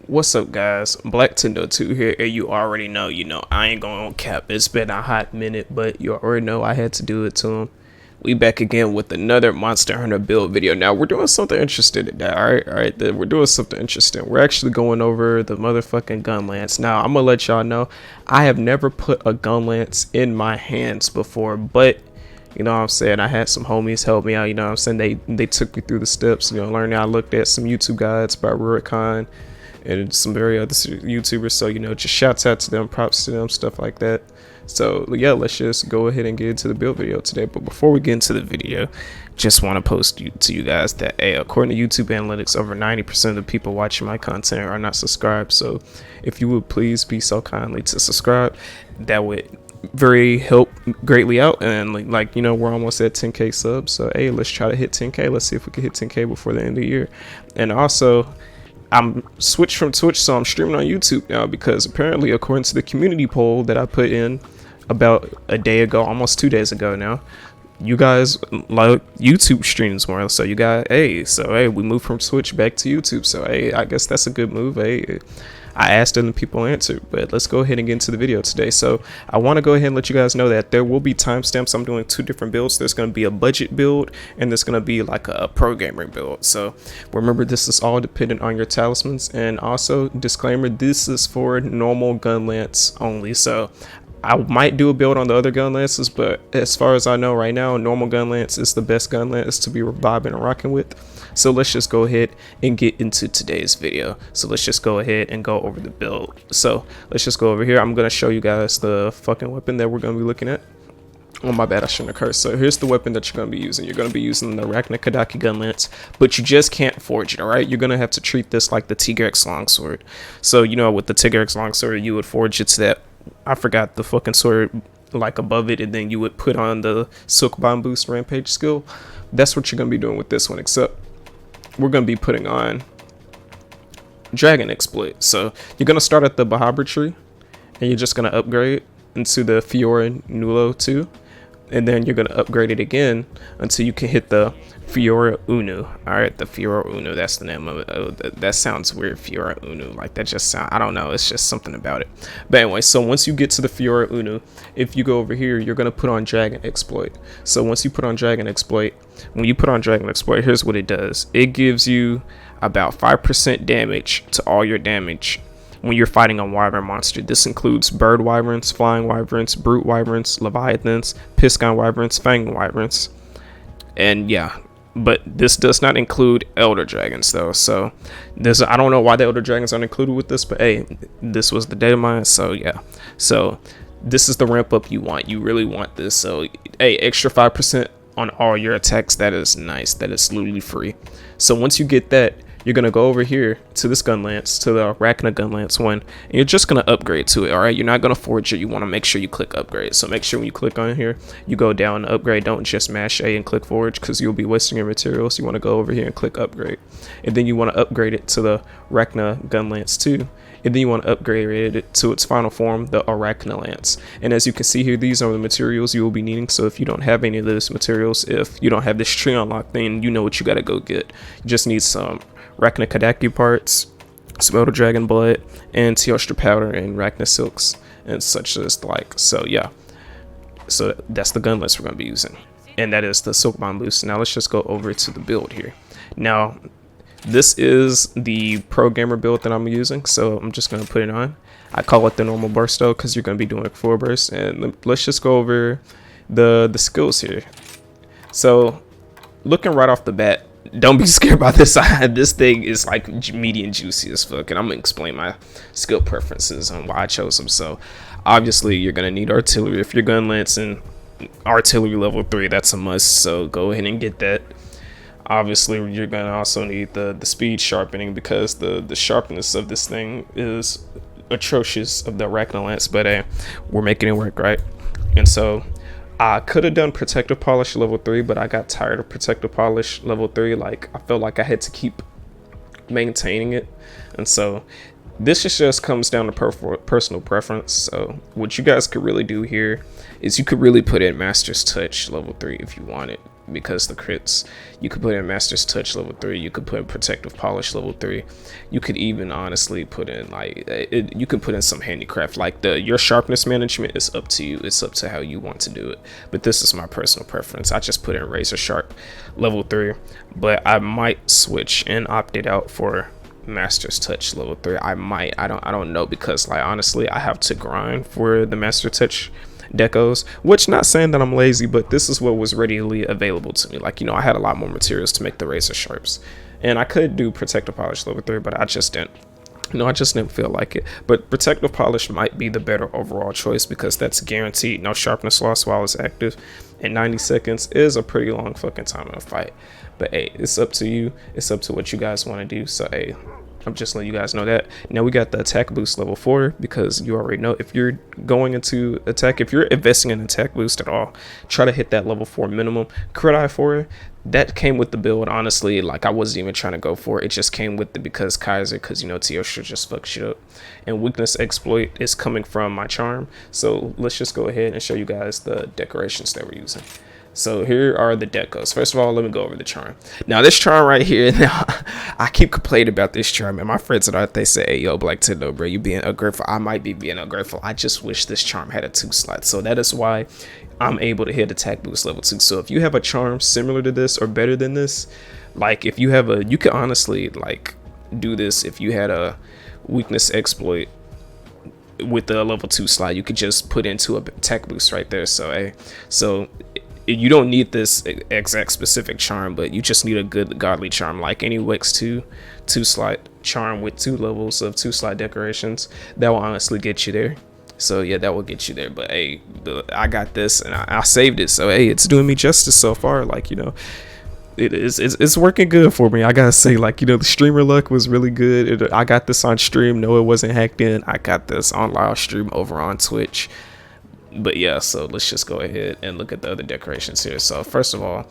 What's up, guys? Black Tendo 2 here, and you already know, I ain't going on cap. It's been a hot minute, but you already know I had to do it to him. We back again with another Monster Hunter build video. Now, we're doing something interesting today, alright? We're doing something interesting. We're actually going over the motherfucking Gunlance. Now, I'm gonna let y'all know, I have never put a Gunlance in my hands before, but you know what I'm saying, I had some homies help me out, you know what I'm saying, they took me through the steps, learning. I looked at some YouTube guides by Rurikon and some very other YouTubers, so just shouts out to them, props to them, stuff like that. So yeah, let's just go ahead and get into the build video today. But before we get into the video, just want to post to you guys that according to YouTube analytics, over 90% of the people watching my content are not subscribed. So if you would please be so kindly to subscribe, that would very help greatly out. And we're almost at 10k subs, so hey, let's try to hit 10k. Let's see if we can hit 10k before the end of the year. And also, I'm switched from Twitch, so I'm streaming on YouTube now, because apparently, according to the community poll that I put in about a day ago, almost 2 days ago now, you guys like YouTube streams more. So hey, we moved from Twitch back to YouTube. So hey, I guess that's a good move. Hey, I asked and the people answered. But let's go ahead and get into the video today. So I want to go ahead and let you guys know that there will be timestamps. I'm doing two different builds. There's going to be a budget build, and there's going to be like a programmer build. So remember, this is all dependent on your talismans. And also, disclaimer, this is for normal Gunlance only. So I might do a build on the other Gunlances, but as far as I know right now, normal Gunlance is the best Gunlance to be vibing and rocking with. So let's just go ahead and get into today's video. So let's just go ahead and go over the build. So let's just go over here. I'm going to show you guys the fucking weapon that we're going to be looking at. Oh, my bad, I shouldn't have cursed. So here's the weapon that you're going to be using. You're going to be using the Arachnakadaki Gunlance, but you just can't forge it, alright? You're going to have to treat this like the Tigrex Longsword. So, with the Tigrex Longsword, you would forge it to that, I forgot the fucking sword, like above it, and then you would put on the Silkbinds boost rampage skill. That's what you're going to be doing with this one, except we're going to be putting on Dragon Exploit. So you're going to start at the Bahabra tree, and you're just going to upgrade into the Fiora Nulo 2, and then you're going to upgrade it again until you can hit the Fiora Unu. Alright, the Fiora Unu, that's the name of it. Oh, that sounds weird, Fiora Unu. Like, that just sounds, I don't know, it's just something about it. But anyway, so once you get to the Fiora Unu, if you go over here, you're going to put on Dragon Exploit. So once you put on Dragon Exploit, when you put on Dragon Exploit, here's what it does. It gives you about 5% damage to all your damage when you're fighting a wyvern monster. This includes bird wyverns, flying wyverns, brute wyverns, leviathans, piscine wyverns, fang wyverns, and yeah. But this does not include elder dragons though. So this, I don't know why the elder dragons aren't included with this, but hey, this was the data mine, so yeah. So this is the ramp up you want. You really want this. So hey, extra 5% on all your attacks. That is nice. That is literally free. So once you get that, you're going to go over here to this Gunlance, to the Arachna Gunlance one, and you're just going to upgrade to it, alright? You're not going to forge it. You want to make sure you click upgrade. So make sure when you click on here, you go down to upgrade. Don't just mash A and click forge, because you'll be wasting your materials. You want to go over here and click upgrade. And then you want to upgrade it to the Arachna Gunlance 2. And then you want to upgrade it to its final form, the Arachna Lance. And as you can see here, these are the materials you will be needing. So if you don't have any of those materials, if you don't have this tree unlocked, then you know what you got to go get. You just need some Arachnakadaki parts, some Elder Dragon blood, and Teostra powder and Arachna silks and such as like. So yeah, so that's the Gunlance we're going to be using, and that is the Silkbinds boost. Now let's just go over to the build here. Now this is the pro gamer build that I'm using, so I'm just going to put it on. I call it the normal burst though, because you're going to be doing full burst. And let's just go over the skills here. So looking right off the bat, don't be scared about this. This thing is like medium juicy as fuck, and I'm gonna explain my skill preferences and why I chose them. So obviously you're gonna need artillery. If you're Gunlance and artillery level 3, that's a must, so go ahead and get that. Obviously you're gonna also need the speed sharpening, because the sharpness of this thing is atrocious of the Arachna Lance, but we're making it work, right? And so I could have done protective polish level 3, but I got tired of protective polish level 3. Like, I felt like I had to keep maintaining it, and so this just comes down to personal preference. So what you guys could really do here is you could really put in Master's Touch level 3 if you want it. because the crits, you could put in Master's Touch level 3, you could put in Protective Polish level 3, you could even honestly put in like you can put in some handicraft. Like your sharpness management is up to you, it's up to how you want to do it, but this is my personal preference. I just put in Razor Sharp level 3, but I might switch and opt it out for Master's Touch level 3. I don't know, because like honestly I have to grind for the Master Touch decos, which, not saying that I'm lazy, but this is what was readily available to me. Like, you know, I had a lot more materials to make the Razor Sharps, and I could do Protective Polish level 3, but I just didn't. No, I just didn't feel like it. But Protective Polish might be the better overall choice, because that's guaranteed no sharpness loss while it's active, and 90 seconds is a pretty long fucking time in a fight. But hey, it's up to you, it's up to what you guys want to do. So hey, I'm just letting you guys know that. Now we got the attack boost level 4, because you already know if you're going into attack, if you're investing in attack boost at all, try to hit that level 4 minimum. Crit eye 4, that came with the build, honestly. Like, I wasn't even trying to go for it, it just came with it because Kaiser, because you know Teosha just fuck shit up. And weakness exploit is coming from my charm, so let's just go ahead and show you guys the decorations that we're using. So here are the decos. First of all, let me go over the charm. Now this charm right here, now I keep complaining about this charm, and my friends and I, they say, hey, yo, Black Tendo, bro, you being ungrateful. I might be being ungrateful. I just wish this charm had a 2 slot. So that is why I'm able to hit attack boost level 2. So if you have a charm similar to this or better than this, like if you have a, you could honestly like do this. If you had a weakness exploit with the level 2 slot, you could just put into a attack boost right there. So hey, so you don't need this exact specific charm, but you just need a good godly charm, like any Wix 2 slot charm with 2 levels of 2 slot decorations. That will honestly get you there. So yeah, that will get you there. But hey, I got this, and I saved it, so hey, it's doing me justice so far. Like, you know, it's working good for me. I gotta say, like, you know, the streamer luck was really good. I got this on stream. No, it wasn't hacked in. I got this on live stream over on Twitch. But yeah, so let's just go ahead and look at the other decorations here. So first of all,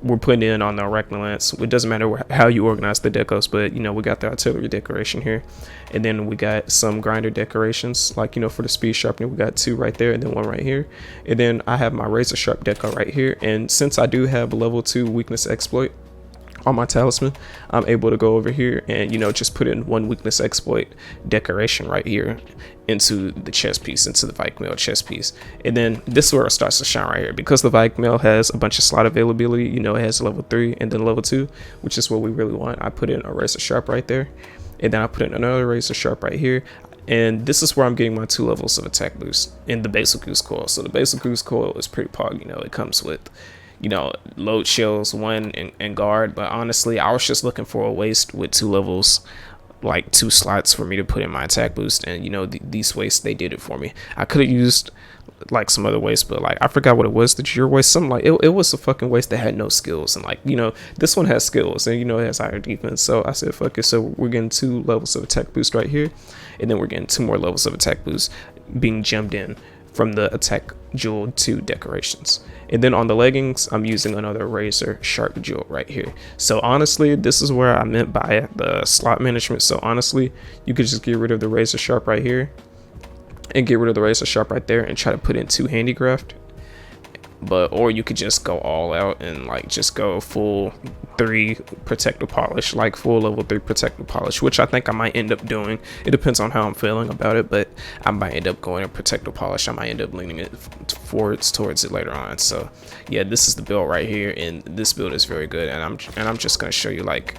we're putting in on the Gunlance. It doesn't matter how you organize the decos, but you know, we got the artillery decoration here, and then we got some grinder decorations, like, you know, for the speed sharpening, we got 2 right there and then 1 right here. And then I have my Razor Sharp deco right here, and since I do have a level 2 weakness exploit on my Talisman, I'm able to go over here and, you know, just put in 1 weakness exploit decoration right here into the chest piece, into the Vike Mail chest piece. And then this is where it starts to shine right here, because the Vike Mail has a bunch of slot availability. You know, it has level 3 and then level 2, which is what we really want. I put in a Razor Sharp right there, and then I put in another Razor Sharp right here. And this is where I'm getting my 2 levels of attack boost in the basic goose coil. So the basic goose coil is pretty pog. You know, it comes with, you know, load shells 1 and guard, but honestly I was just looking for a waist with 2 levels, like 2 slots for me to put in my attack boost, and you know, these wastes, they did it for me. I could have used like some other waste, but like I forgot what it was. The Jure waste, something like it was a fucking waste that had no skills, and like, you know, this one has skills, and you know, it has higher defense. So I said fuck it. So we're getting 2 levels of attack boost right here, and then we're getting 2 more levels of attack boost being gemmed in from the attack jewel 2 decorations. And then on the leggings, I'm using another Razor Sharp jewel right here. So honestly, this is where I meant by the slot management. So honestly, you could just get rid of the Razor Sharp right here and get rid of the Razor Sharp right there and try to put in 2 handicraft. But, or you could just go all out and like just go full 3 protective polish, like full level 3 protective polish, which I think I might end up doing. It depends on how I'm feeling about it, but I might end up going to protective polish. I might end up leaning it towards it later on. So yeah, this is the build right here, and this build is very good, and I'm just gonna show you like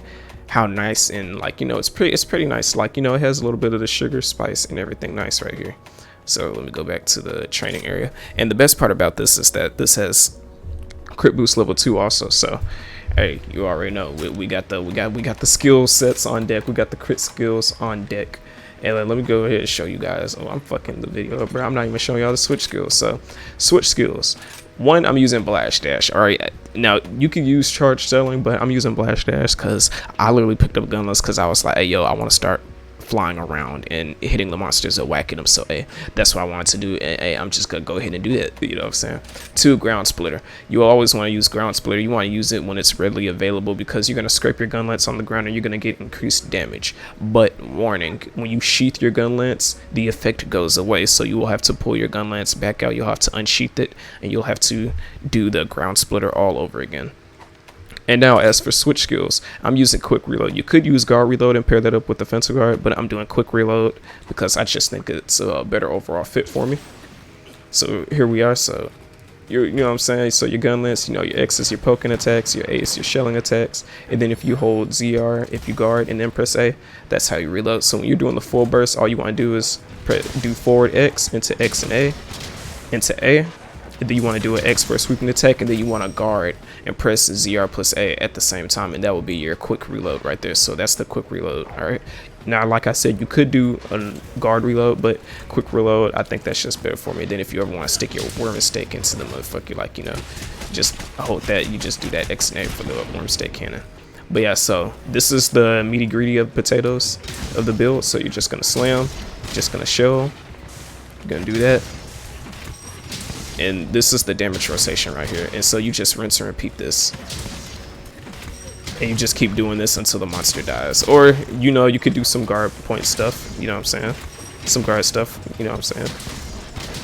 how nice, and like, you know, it's pretty nice. Like, you know, it has a little bit of the sugar spice and everything nice right here. So let me go back to the training area, and the best part about this is that this has crit boost level 2 also. So hey, you already know we got the skill sets on deck. We got the crit skills on deck. And let me go ahead and show you guys. Oh, I'm fucking the video up, bro. I'm not even showing y'all the switch skills. So switch skills. 1, I'm using Blast Dash. All right, now you can use charge selling, but I'm using Blast Dash because I literally picked up Gunlance because I was like, hey yo, I want to start flying around and hitting the monsters and whacking them. So hey, that's what I wanted to do, and hey, I'm just gonna go ahead and do that. You know what I'm saying? 2, ground splitter. You always want to use ground splitter. You want to use it when it's readily available, because you're gonna scrape your gun lance on the ground and you're gonna get increased damage. But warning, when you sheath your gun lance, the effect goes away, so you will have to pull your gun lance back out. You'll have to unsheath it, and you'll have to do the ground splitter all over again. And now, as for switch skills, I'm using quick reload. You could use guard reload and pair that up with defensive guard, but I'm doing quick reload because I just think it's a better overall fit for me. So here we are. So you know what I'm saying? So your gun lance, you know, your X is your poking attacks, your A is your shelling attacks, and then if you hold ZR, if you guard and then press A, that's how you reload. So when you're doing the full burst, all you want to do is do forward X into X and A, into A. And then you want to do an X for a sweeping attack, and then you want to guard and press ZR plus A at the same time, and that will be your quick reload right there. So that's the quick reload. All right, now like I said, you could do a guard reload, but quick reload, I think that's just better for me. Then if you ever want to stick your worm stake into the motherfucker, like, you know, just hold that, you just do that X and A for the worm stake cannon. But yeah, so this is the meaty greedy of potatoes of the build. So you're just gonna slam, just gonna shell, you're gonna do that. And this is the damage rotation right here. And so you just rinse and repeat this. And you just keep doing this until the monster dies. Or, you know, you could do some guard point stuff. You know what I'm saying? Some guard stuff. You know what I'm saying?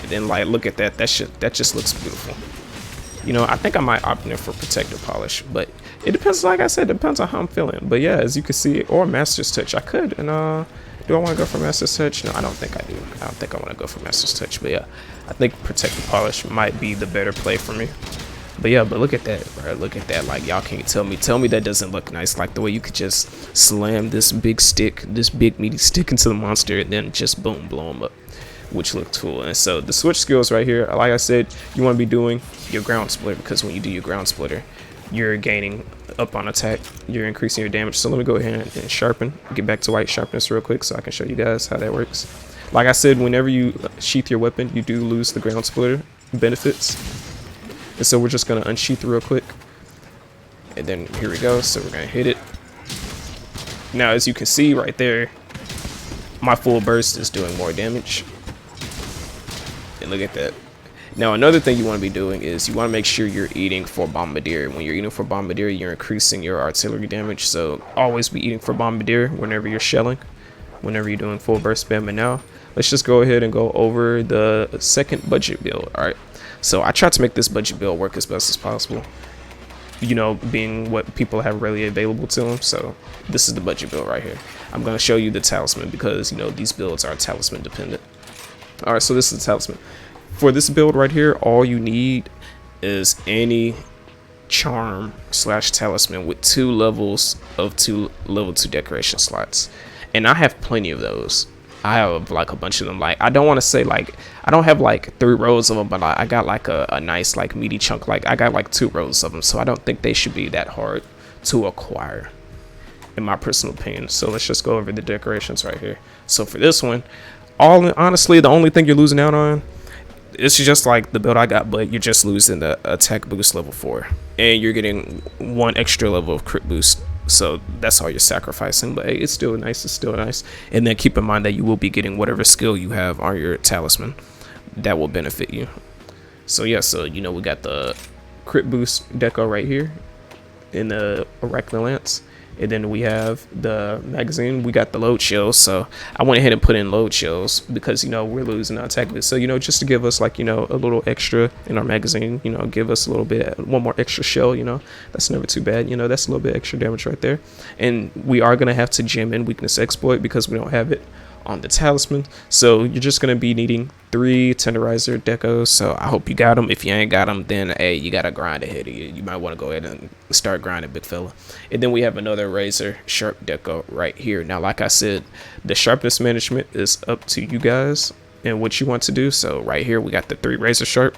And then, like, look at that. That just looks beautiful. You know, I think I might opt in for protective polish. But it depends, like I said, it depends on how I'm feeling. But yeah, as you can see, or Master's Touch. I could. And, do I want to go for Master's Touch? No, I don't think I do. I don't think I want to go for Master's Touch. But yeah, I think Protective Polish might be the better play for me. But yeah, but look at that, bro. Look at that. Like, y'all can't tell me that doesn't look nice. Like the way you could just slam this big stick, this big meaty stick into the monster, and then just boom, blow him up, which looked cool. And so the switch skills right here, like I said, you want to be doing your ground splitter, because when you do your ground splitter, you're gaining up on attack, you're increasing your damage. So let me go ahead and sharpen, get back to white sharpness real quick so I can show you guys how that works. Like I said, whenever you sheath your weapon, you do lose the ground splitter benefits. And so we're just gonna unsheath real quick. And then here we go, so we're gonna hit it. Now as you can see right there, my full burst is doing more damage. And look at that. Now, another thing you want to be doing is you want to make sure you're eating for Bombardier. When you're eating for Bombardier, you're increasing your artillery damage. So always be eating for Bombardier whenever you're shelling, whenever you're doing full burst spam. And now, let's just go ahead and go over the second budget build. All right. So I tried to make this budget build work as best as possible, you know, being what people have really available to them. So this is the budget build right here. I'm going to show you the Talisman because, you know, these builds are Talisman dependent. All right. So this is the Talisman. For this build right here, all you need is any charm / talisman with 2 levels of level 2 decoration slots. And I have plenty of those. I have like a bunch of them. Like, I don't want to say like, I don't have like 3 rows of them, but I got like a nice like meaty chunk. Like I got like 2 rows of them. So I don't think they should be that hard to acquire, in my personal opinion. So let's just go over the decorations right here. So for this one, honestly, the only thing you're losing out on, it's just like the build I got, but you're just losing the attack boost level 4, and you're getting 1 extra level of crit boost. So that's all you're sacrificing, but hey, it's still nice. It's still nice. And then keep in mind that you will be getting whatever skill you have on your talisman that will benefit you. So yeah, so you know, we got the crit boost deco right here in the Gunlance. And then we have the magazine. We got the load shells. So I went ahead and put in load shells because, you know, we're losing our attack boost. So, you know, just to give us like, you know, a little extra in our magazine, you know, give us a little bit, 1 more extra shell, you know, that's never too bad. You know, that's a little bit extra damage right there. And we are going to have to gem in weakness exploit because we don't have it on the talisman. So you're just going to be needing 3 tenderizer decos. So I hope you got them. If you ain't got them, then hey, you got to grind ahead of you. You might want to go ahead and start grinding, big fella. And then we have another razor sharp deco right here. Now, like I said, the sharpness management is up to you guys and what you want to do. So right here, we got the 3 razor sharp,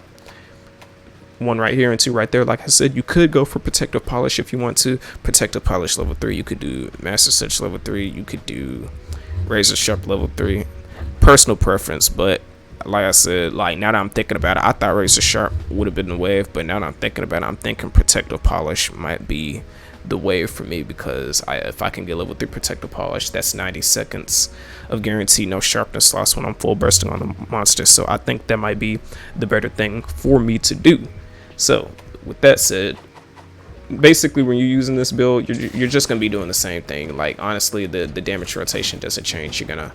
1 right here and 2 right there. Like I said, you could go for protective polish if you want to. Protective polish level 3. You could do master touch level 3. You could do razor sharp level 3. Personal preference, but like I said, like now that I'm thinking about it, I thought razor sharp would have been the wave, but now that I'm thinking about it, I'm thinking protective polish might be the way for me, because if I can get level 3 protective polish, that's 90 seconds of guaranteed no sharpness loss when I'm full bursting on the monster. So I think that might be the better thing for me to do. So with that said, basically when you're using this build, you're just going to be doing the same thing. Like honestly, the damage rotation doesn't change. You're going to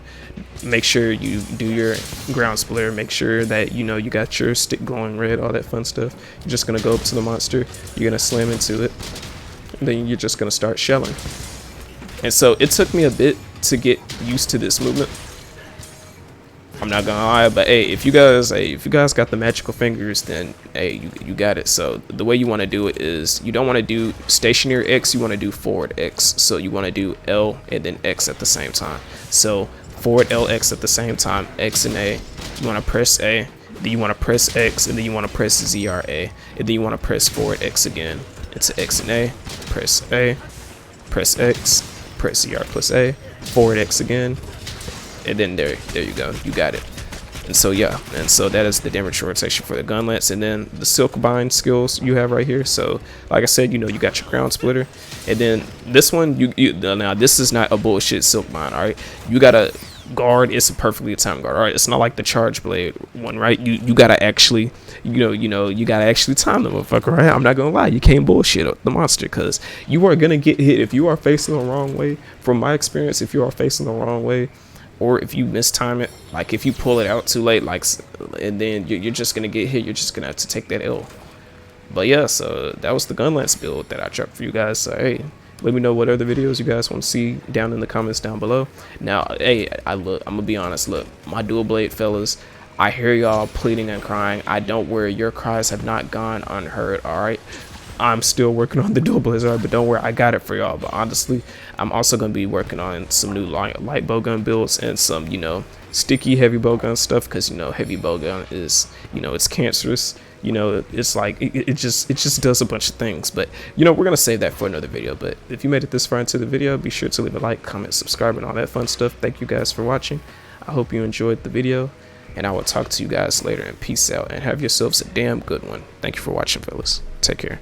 make sure you do your ground splitter, make sure that you got your stick glowing red, all that fun stuff. You're just going to go up to the monster, you're going to slam into it, and then you're just going to start shelling. And so it took me a bit to get used to this movement, I'm not gonna lie, but hey, if you guys got the magical fingers, then hey, you got it. So the way you want to do it is, you don't want to do stationary X, you want to do forward X. So you want to do L and then X at the same time. So forward L X at the same time, X and A. You want to press A, then you want to press X, and then you want to press ZRA, and then you want to press forward X again. It's X and A, press X, press ZR plus A, forward X again. And then there you go, you got it. And so yeah, and so that is the damage rotation for the Gunlance. And then the Silkbinds skills you have right here. So like I said, you got your ground splitter, and then this one, now this is not a bullshit Silkbind, all right? You gotta guard, it's a perfectly timed guard, all right? It's not like the charge blade one, right? You gotta actually you gotta actually time the motherfucker, right? I'm not gonna lie, you can't bullshit the monster, because you are gonna get hit if you are facing the wrong way. From my experience, if you are facing the wrong way, or if you mistime it, like if you pull it out too late, like, and then you're just gonna get hit, you're just gonna have to take that L. But yeah, so that was the Gunlance build that I dropped for you guys. So hey, let me know what other videos you guys want to see down in the comments down below. Now hey, I'm gonna be honest, look, my dual blade fellas, I hear y'all pleading and crying. I don't worry, your cries have not gone unheard, all right? I'm still working on the dual blizzard, but don't worry, I got it for y'all. But honestly, I'm also going to be working on some new light bowgun builds and some, sticky heavy bowgun stuff, because, heavy bowgun is, it's cancerous. It's like, it just does a bunch of things. But, we're going to save that for another video. But if you made it this far into the video, be sure to leave a like, comment, subscribe, and all that fun stuff. Thank you guys for watching. I hope you enjoyed the video, and I will talk to you guys later, and peace out, and have yourselves a damn good one. Thank you for watching, fellas. Take care.